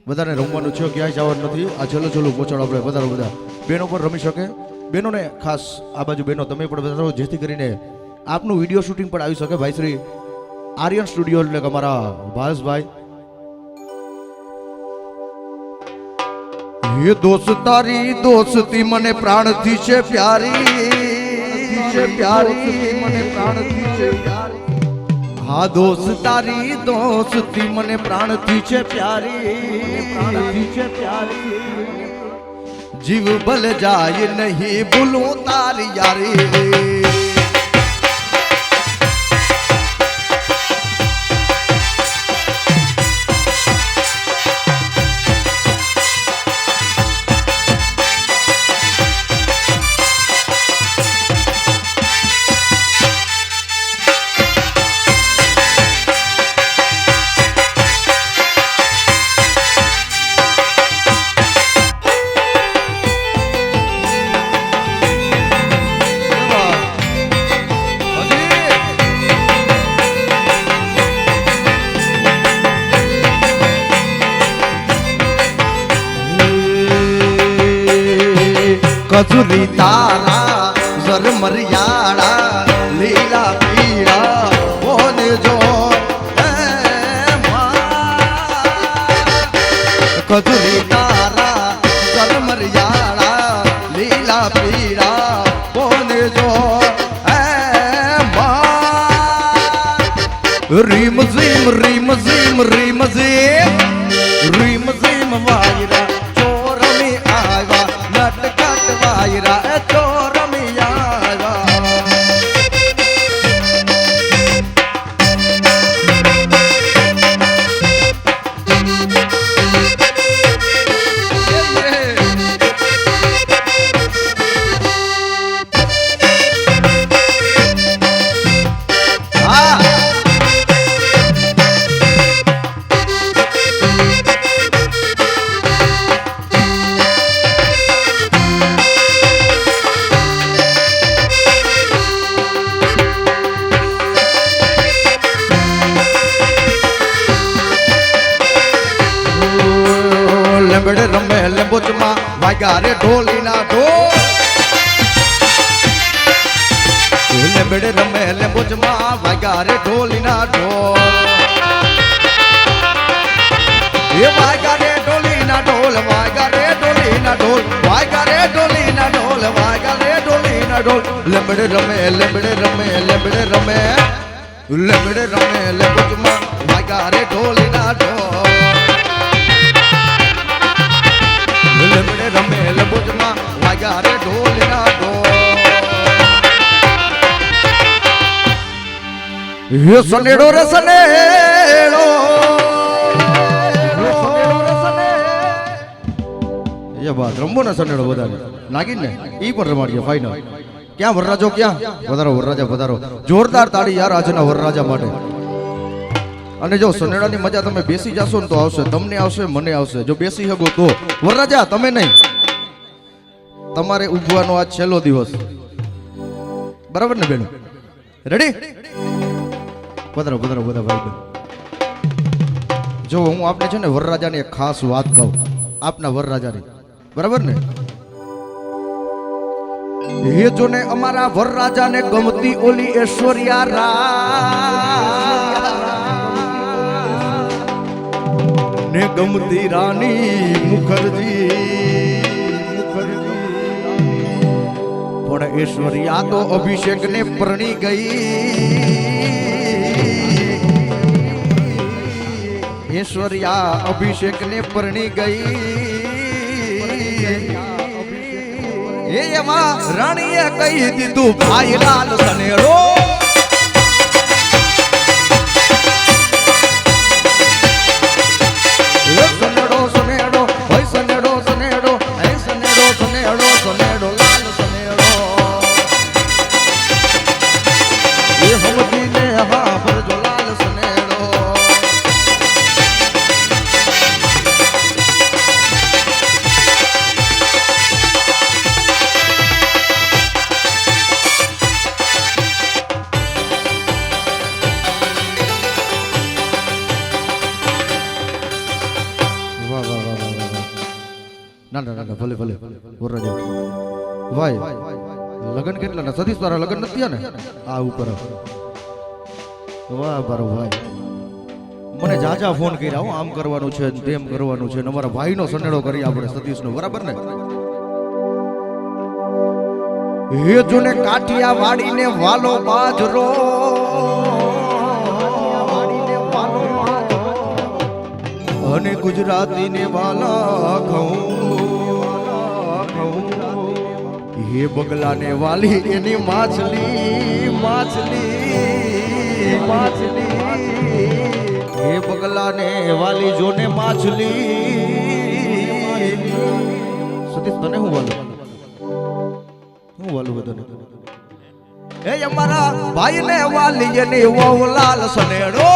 બધાને રમવાનું છે, ક્યાંય જવાનું નથી. આ છેલ્લું પહોંચાડો આપણે વધારે બધા બહેનો પણ રમી શકે. બહેનોને ખાસ આ બાજુ બહેનો તમે પણ વધારો, જેથી કરીને આપનું વિડીયો શૂટિંગ પણ આવી શકે. ભાઈ શ્રી આર્યન સ્ટુડિયો એટલે કે અમારા ભાસભાઈ. ये दोस्तारी दोस्ती मने प्राण थी छे प्यारी मने प्राण थी छे प्यारी. हाँ दोस्तारी दोस्ती मने प्राण थी छे प्यारी. जीव बल जाए नहीं भूलूं तारी यारी. कजूरी तारा जर मरियाड़ा लीला पीड़ा बोने जो कजूरी तारा जर मरियाड़ा लीला पीड़ा बोने जो રીમ ઝીમ રીમ ઝીમ રીમ ઝીમ રીમ ઝીમ વાયરા ચોરમી આવ્યા નટકટ વાયરા ચોરમી આવ્યા. લેબડે રમે લેબોચમાં વાગ્યા રે ઢોલીના ઢોલ. લેબડે રમે લેબોચમાં વાગ્યા રે ઢોલીના ઢોલ. એ વાગ્યા રે ઢોલીના ઢોલ વાગ્યા રે ઢોલીના ઢોલ વાગ્યા રે ઢોલીના ઢોલ વાગ્યા રે ઢોલીના ઢોલ. લેબડે રમે લેબડે રમે લેબડે રમે લેબડે રમે લેબોચમાં વાગ્યા રે ઢોલીના ઢોલ. લેબડે રમે લેબોચમાં વાગ્યા રે ઢોલના ઢોલ. હે સનેડો રે સનેડો એ વાત રમવો ને સનેડો બધાને નાગીન ને ઈ પણ રમાડીએ ફાઈનલ. ક્યાં વરરાજો ક્યાં વધારો વરરાજા વધારો. જોરદાર તાળી યાર આજના વરરાજા માટે. અને જો સનેડાની મજા તમે બેસી જાશો ને તો આવશે, તમને આવશે, મને આવશે. જો બેસી શકો તો વરરાજા, તમે નહીં, તમારે ઉભવાનો આજ છેલ્લો દિવસ, બરાબર ને બેન? રેડી? પધારો પધારો બધા ભાઈ. જો હું આપણે છે ને વરરાજાની એક ખાસ વાત કહું, આપના વરરાજાની, બરાબર ને? એ જો ને અમારા વરરાજાને ગમતી ઓલી ઐશ્વર્યા ને ગમતી રાની મુખર્જી પણ ઐશ્વર્યા તો અભિષેક ને પરણી ગઈ. ઐશ્વર્યા અભિષેક ને પરણી ગઈ. એમાં રાણીએ કહી દીધું ભાઈ લાલ સનેડો. સનેડો સનેડો ભાઈ સનેડો સનેડો હે સનેડો સનેડો સનેડો લાલ સનેડો. એ હમદીને હા ભરજો લાલ સનેડો. ના ના ના ભલે ભલે વરરાજા ભાઈ લગન કેટલા ના સતીશ તારા લગન નથી ને આ ઉપર વાહ બારો ભાઈ મને જાજા ફોન કર્યા હું આમ કરવાનું છે તેમ કરવાનું છે અમારા ભાઈનો સનેડો કરી આપણે સતીશનો બરાબર ને હે જોને કાઠિયા વાડીને વાલો બાજરો અને ગુજરાતીને વાલા ઘઉં હે બગલાને વાલી એની માછલી માછલી માછલી હે બગલાને વાલી જોને માછલી સતીશ તને હું વાલું બધાને હે અમારા ભાઈને વાલી એની વહુ લાલ સનેડો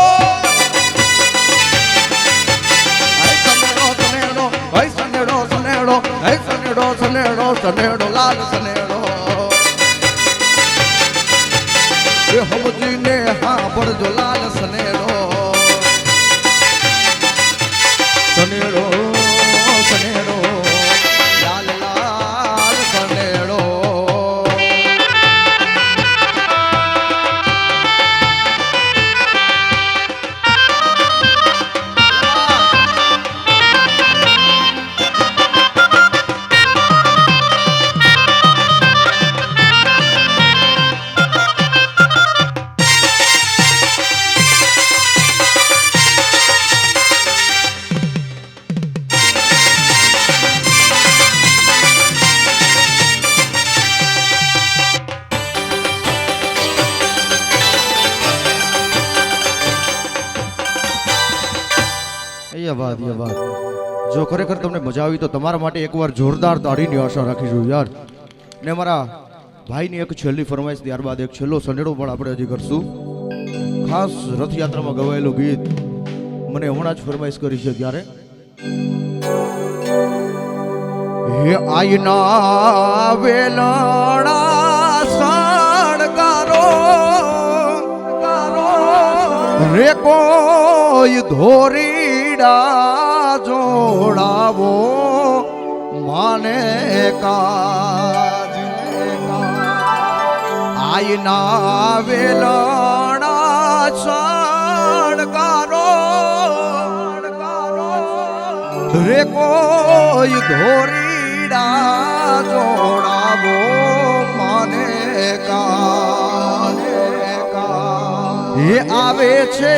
સનેડો સનેડો લાલ સનેડો એ હમજીને હા પડજો લાલ સનેડો સનેડો સનેડો લાલ લાલ સનેડો જો ખરેખર તમને મજા આવી તો તમારા માટે એકવાર જોરદાર તાળીની આશા રાખીશું યાર ને મારા ભાઈની એક છેલ્લી ફરમાઈશ ત્યારબાદ એક છેલ્લો સનેડો પણ આપણે હજી કરશું ખાસ રથયાત્રામાં ગવાયેલું ગીત મને હમણાં જ ફરમાઈશ કરી છે ત્યારે હે આઈના વેલણા સણગારો રે કોઈ ધોરીડા જોડાવો માને કાજ આઈના વેલણા સણગારો રે કોઈ ધોરીડા જોડાવો માને કાજ એ આવે છે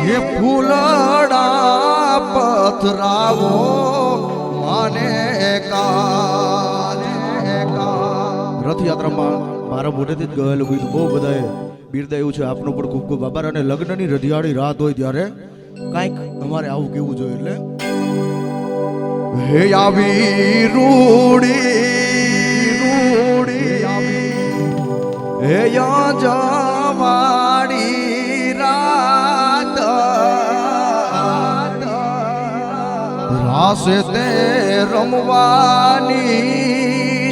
એ ફૂલડા પથરાવો માને રથયાત્રામાં મારા મોઢેથી જ ગયેલું ગીત બહુ બધાએ બિરદાયું છે આપનો પણ ખૂબ ખૂબ આભાર અને લગ્નની રધિયાળી રાત હોય ત્યારે કાંઈક અમારે આવું કેવું જોઈએ એટલે હે આવી રૂડી હે જવાડી રાત રાસે તે રમવાની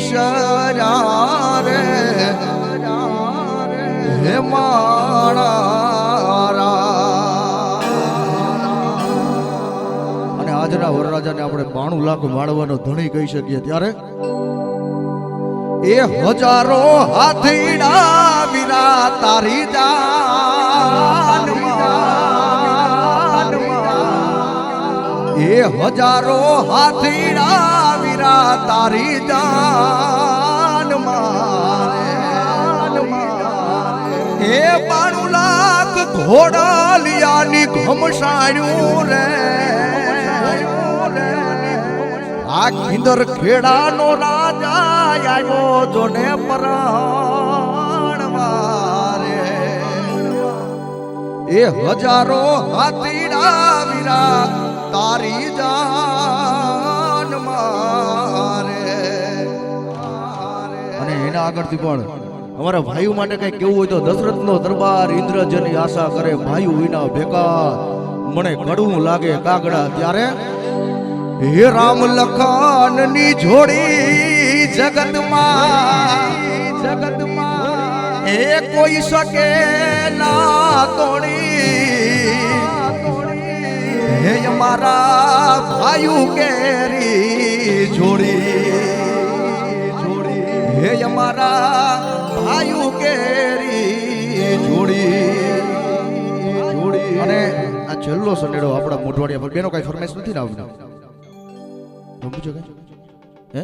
શરારે હે મારા અને આજના વરરાજાને આપણે 92 લાખ માળવાનો ધણી કહી શકીએ ત્યારે એ હજારો હાથીડા વીરા તારી જાનમાં એ હજારો હાથીડા વીરા તારી જાનમાં એ 92 લાખ ઘોડાલિયાની ઘમસાડ્યું રે આ ખીંદર ખેડાનો રાજા આવ્યો જોને પરણવારે એ હજારો હાથીડા વીરા તારી જાન મારે અને એના આગળથી પણ અમારા ભાઈઓ માટે કઈ કેવું હોય તો દશરથનો દરબાર ઇન્દ્ર જેની આશા કરે ભાઈઓ વિના ભેગા મને કડવું લાગે કાગડા ત્યારે હે રામ લખન ની જોડી જગતમાં એ કોઈ શકે ના તોડી હે મારા ભાયું કેરી જોડી હે અમારા ભાયું કેરી જોડી અને આ છેલ્લો સનેડો આપણા મોઢવાડિયા પર બેનો કઈ ફરમાઈશ નથી ને આવતી. હે